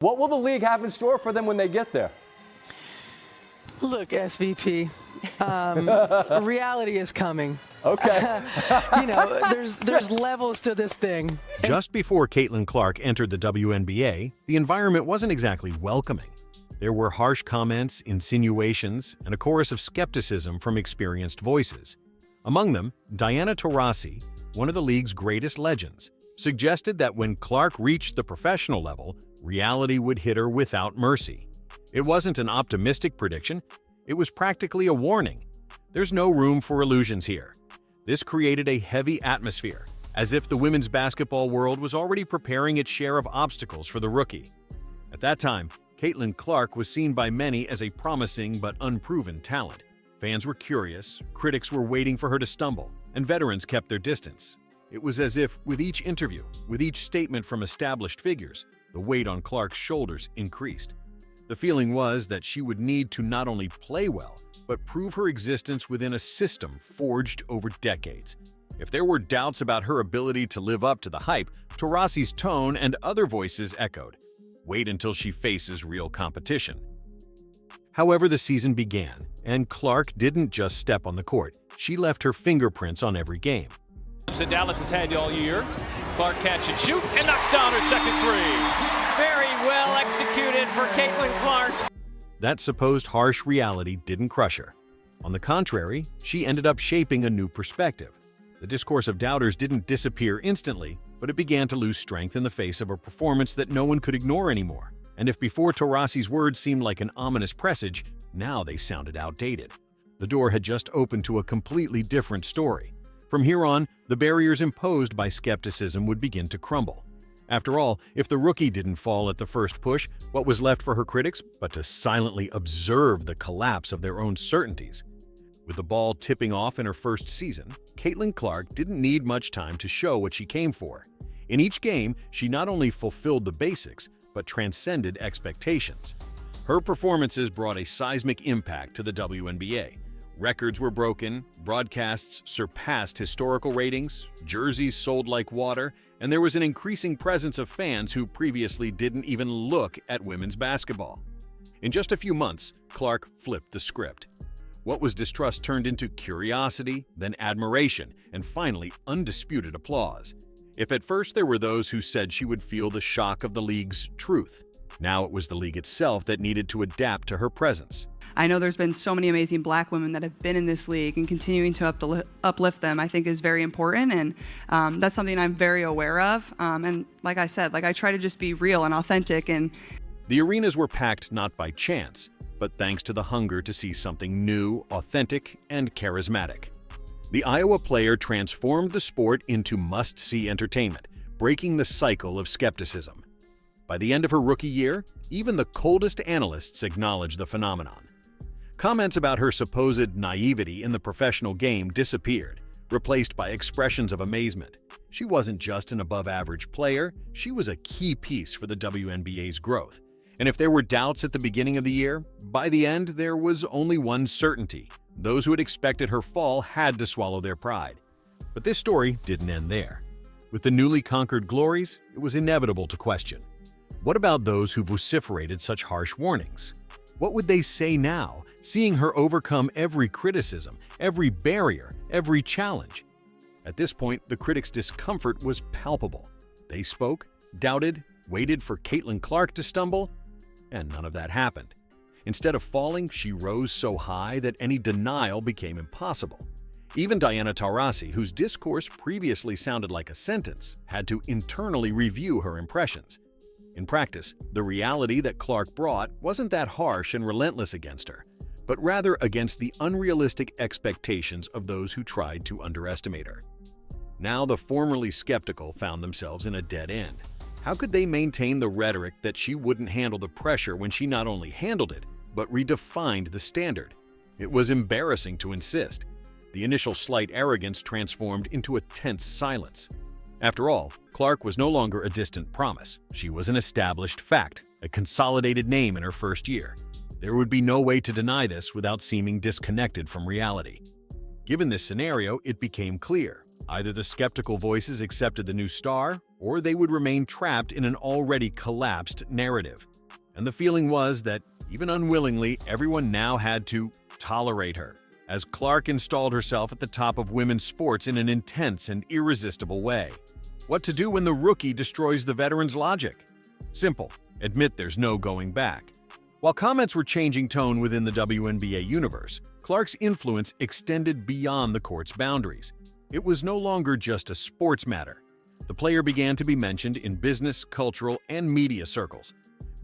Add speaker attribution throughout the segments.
Speaker 1: What will the league have in store for them when they get there?
Speaker 2: Look, SVP, reality is coming.
Speaker 1: Okay.
Speaker 2: There's levels to this thing.
Speaker 3: Just before Caitlin Clark entered the WNBA, the environment wasn't exactly welcoming. There were harsh comments, insinuations, and a chorus of skepticism from experienced voices. Among them, Diana Taurasi, one of the league's greatest legends, suggested that when Clark reached the professional level, reality would hit her without mercy. It wasn't an optimistic prediction, it was practically a warning. There's no room for illusions here. This created a heavy atmosphere, as if the women's basketball world was already preparing its share of obstacles for the rookie. At that time, Caitlin Clark was seen by many as a promising but unproven talent. Fans were curious, critics were waiting for her to stumble, and veterans kept their distance. It was as if, with each interview, with each statement from established figures, the weight on Clark's shoulders increased. The feeling was that she would need to not only play well, but prove her existence within a system forged over decades. If there were doubts about her ability to live up to the hype, Taurasi's tone and other voices echoed. Wait until she faces real competition. However, the season began, and Clark didn't just step on the court. She left her fingerprints on every game.
Speaker 4: That Dallas has had all year. Clark catch and shoot and knocks down her second three. Very well executed for Caitlin Clark.
Speaker 3: That supposed harsh reality didn't crush her. On the contrary, she ended up shaping a new perspective. The discourse of doubters didn't disappear instantly, but it began to lose strength in the face of a performance that no one could ignore anymore. And if before Taurasi's words seemed like an ominous presage, now they sounded outdated. The door had just opened to a completely different story. From here on, the barriers imposed by skepticism would begin to crumble. After all, if the rookie didn't fall at the first push, what was left for her critics but to silently observe the collapse of their own certainties? With the ball tipping off in her first season, Caitlin Clark didn't need much time to show what she came for. In each game, she not only fulfilled the basics, but transcended expectations. Her performances brought a seismic impact to the WNBA. Records were broken, broadcasts surpassed historical ratings, jerseys sold like water, and there was an increasing presence of fans who previously didn't even look at women's basketball. In just a few months, Clark flipped the script. What was distrust turned into curiosity, then admiration, and finally undisputed applause. If at first there were those who said she would feel the shock of the league's truth, now it was the league itself that needed to adapt to her presence.
Speaker 5: I know there's been so many amazing black women that have been in this league, and continuing to uplift them I think is very important, and that's something I'm very aware of. And like I said, I try to just be real and authentic. And
Speaker 3: the arenas were packed not by chance, but thanks to the hunger to see something new, authentic, and charismatic. The Iowa player transformed the sport into must-see entertainment, breaking the cycle of skepticism. By the end of her rookie year, even the coldest analysts acknowledged the phenomenon. Comments about her supposed naivety in the professional game disappeared, replaced by expressions of amazement. She wasn't just an above-average player, she was a key piece for the WNBA's growth. And if there were doubts at the beginning of the year, by the end there was only one certainty. Those who had expected her fall had to swallow their pride. But this story didn't end there. With the newly conquered glories, it was inevitable to question. What about those who vociferated such harsh warnings? What would they say now, seeing her overcome every criticism, every barrier, every challenge? At this point, the critics' discomfort was palpable. They spoke, doubted, waited for Caitlin Clark to stumble, and none of that happened. Instead of falling, she rose so high that any denial became impossible. Even Diana Taurasi, whose discourse previously sounded like a sentence, had to internally review her impressions. In practice, the reality that Clark brought wasn't that harsh and relentless against her, but rather against the unrealistic expectations of those who tried to underestimate her. Now the formerly skeptical found themselves in a dead end. How could they maintain the rhetoric that she wouldn't handle the pressure when she not only handled it, but redefined the standard? It was embarrassing to insist. The initial slight arrogance transformed into a tense silence. After all, Clark was no longer a distant promise. She was an established fact, a consolidated name in her first year. There would be no way to deny this without seeming disconnected from reality. Given this scenario, it became clear. Either the skeptical voices accepted the new star, or they would remain trapped in an already collapsed narrative. And the feeling was that, even unwillingly, everyone now had to tolerate her, as Clark installed herself at the top of women's sports in an intense and irresistible way. What to do when the rookie destroys the veteran's logic? Simple. Admit there's no going back. While comments were changing tone within the WNBA universe, Clark's influence extended beyond the court's boundaries. It was no longer just a sports matter. The player began to be mentioned in business, cultural, and media circles.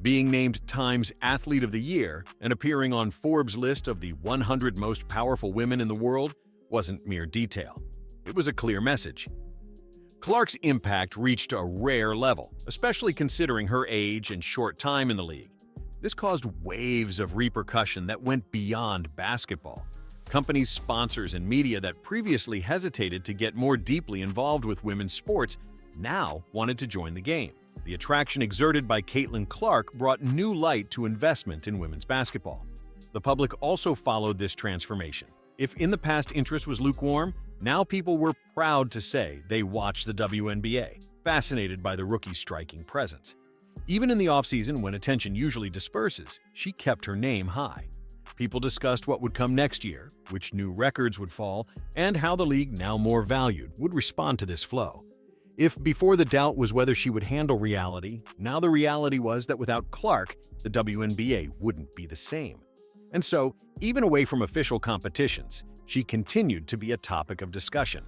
Speaker 3: Being named Time's Athlete of the Year and appearing on Forbes' list of the 100 most powerful women in the world wasn't mere detail. It was a clear message. Clark's impact reached a rare level, especially considering her age and short time in the league. This caused waves of repercussion that went beyond basketball. Companies, sponsors, and media that previously hesitated to get more deeply involved with women's sports now wanted to join the game. The attraction exerted by Caitlin Clark brought new light to investment in women's basketball. The public also followed this transformation. If in the past interest was lukewarm, now people were proud to say they watched the WNBA, fascinated by the rookie's striking presence. Even in the offseason, when attention usually disperses, she kept her name high. People discussed what would come next year, which new records would fall, and how the league, now more valued, would respond to this flow. If before the doubt was whether she would handle reality, now the reality was that without Clark, the WNBA wouldn't be the same. And so, even away from official competitions, she continued to be a topic of discussion.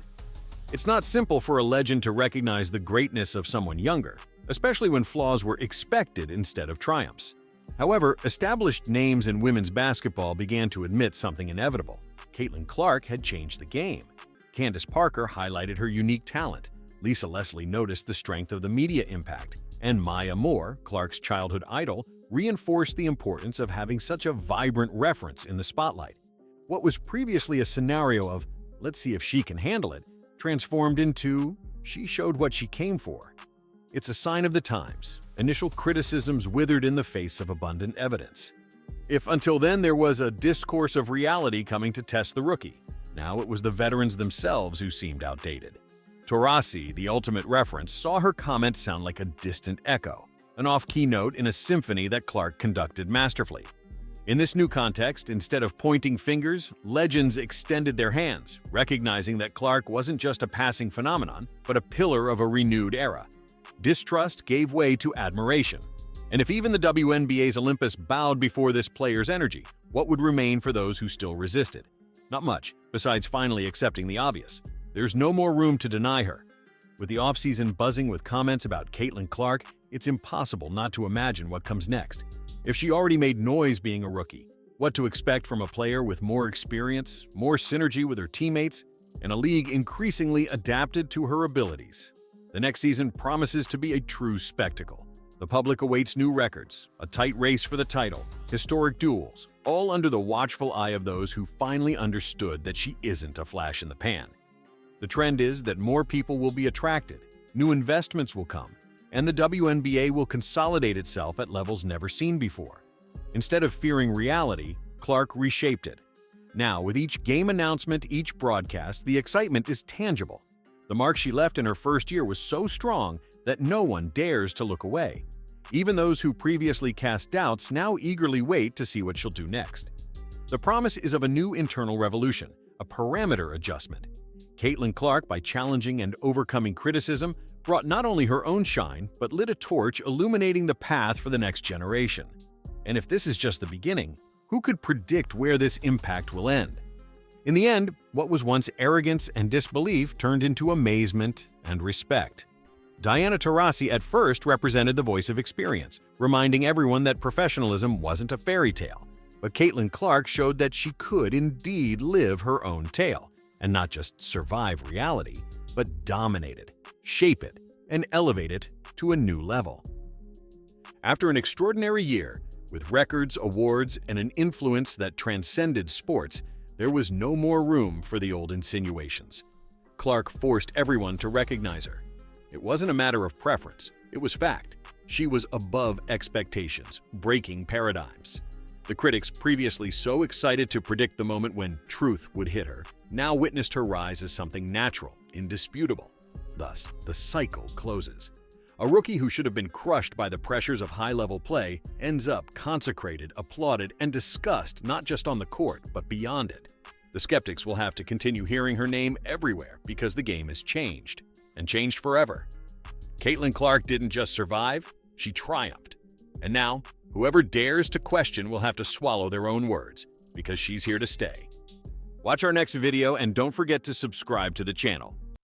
Speaker 3: It's not simple for a legend to recognize the greatness of someone younger, especially when flaws were expected instead of triumphs. However, established names in women's basketball began to admit something inevitable. Caitlin Clark had changed the game. Candace Parker highlighted her unique talent. Lisa Leslie noticed the strength of the media impact. And Maya Moore, Clark's childhood idol, reinforced the importance of having such a vibrant reference in the spotlight. What was previously a scenario of, let's see if she can handle it, transformed into, she showed what she came for. It's a sign of the times. Initial criticisms withered in the face of abundant evidence. If until then there was a discourse of reality coming to test the rookie, now it was the veterans themselves who seemed outdated. Taurasi, the ultimate reference, saw her comment sound like a distant echo, an off-key note in a symphony that Clark conducted masterfully. In this new context, instead of pointing fingers, legends extended their hands, recognizing that Clark wasn't just a passing phenomenon, but a pillar of a renewed era. Distrust gave way to admiration. And if even the WNBA's Olympus bowed before this player's energy, what would remain for those who still resisted? Not much, besides finally accepting the obvious. There's no more room to deny her. With the offseason buzzing with comments about Caitlin Clark, it's impossible not to imagine what comes next. If she already made noise being a rookie, what to expect from a player with more experience, more synergy with her teammates, and a league increasingly adapted to her abilities. The next season promises to be a true spectacle. The public awaits new records, a tight race for the title, historic duels, all under the watchful eye of those who finally understood that she isn't a flash in the pan. The trend is that more people will be attracted, new investments will come, and the WNBA will consolidate itself at levels never seen before. Instead of fearing reality, Clark reshaped it. Now, with each game announcement, each broadcast, the excitement is tangible. The mark she left in her first year was so strong that no one dares to look away. Even those who previously cast doubts now eagerly wait to see what she'll do next. The promise is of a new internal revolution, a parameter adjustment. Caitlin Clark, by challenging and overcoming criticism, brought not only her own shine, but lit a torch illuminating the path for the next generation. And if this is just the beginning, who could predict where this impact will end? In the end, what was once arrogance and disbelief turned into amazement and respect. Diana Taurasi at first represented the voice of experience, reminding everyone that professionalism wasn't a fairy tale. But Caitlin Clark showed that she could indeed live her own tale, and not just survive reality, but dominate it, shape it, and elevate it to a new level. After an extraordinary year, with records, awards, and an influence that transcended sports, there was no more room for the old insinuations. Clark forced everyone to recognize her. It wasn't a matter of preference, it was fact. She was above expectations, breaking paradigms. The critics, previously so excited to predict the moment when truth would hit her, now witnessed her rise as something natural, indisputable. Thus, the cycle closes. A rookie who should have been crushed by the pressures of high-level play ends up consecrated, applauded, and discussed not just on the court, but beyond it. The skeptics will have to continue hearing her name everywhere because the game has changed, and changed forever. Caitlin Clark didn't just survive, she triumphed. And now, whoever dares to question will have to swallow their own words, because she's here to stay. Watch our next video and don't forget to subscribe to the channel.